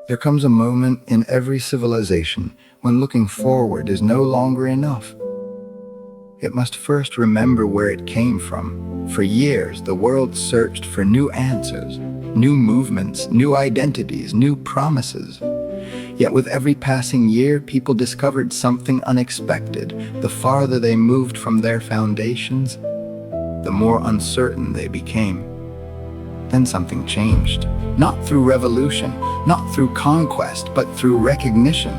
There comes a moment in every civilization when looking forward is no longer enough. It must first remember where it came from. For years, the world searched for new answers, new movements, new identities, new promises. Yet with every passing year, people discovered something unexpected. The farther they moved from their foundations, the more uncertain they became. Then something changed. Not through revolution, not through conquest, but through recognition.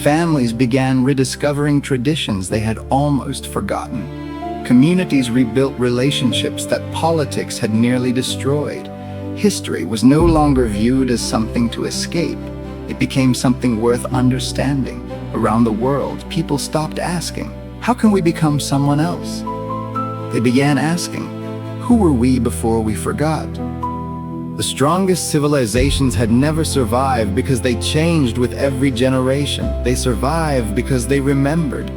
Families began rediscovering traditions they had almost forgotten. Communities rebuilt relationships that politics had nearly destroyed. History was no longer viewed as something to escape. It became something worth understanding. Around the world, people stopped asking, "How can we become someone else?" They began asking, "Who were we before we forgot?" The strongest civilizations had never survived because they changed with every generation. They survived because they remembered.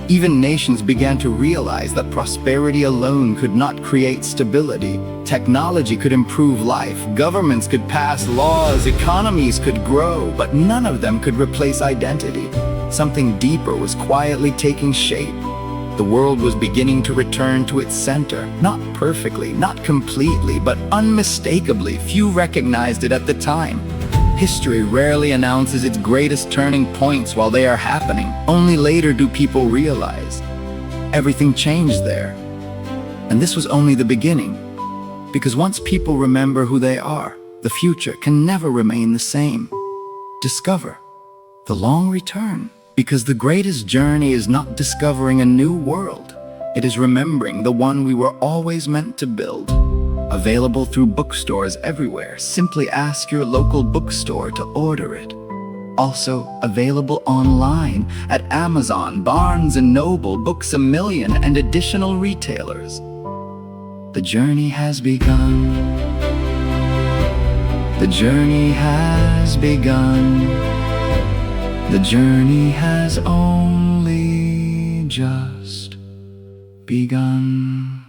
Even nations began to realize that prosperity alone could not create stability. Technology could improve life, governments could pass laws, economies could grow, but none of them could replace identity. Something deeper was quietly taking shape. The world was beginning to return to its center. Not perfectly, not completely, but unmistakably. Few recognized it at the time. History rarely announces its greatest turning points while they are happening. Only later do people realize. Everything changed there. And this was only the beginning. Because once people remember who they are, the future can never remain the same. Discover the long return. Because the greatest journey is not discovering a new world. It is remembering the one we were always meant to build. Available through bookstores everywhere. Simply ask your local bookstore to order it. Also available online at Amazon, Barnes & Noble, 𝗧𝗵𝗲 and additional retailers. The journey has begun. The journey has begun. The journey has only just begun.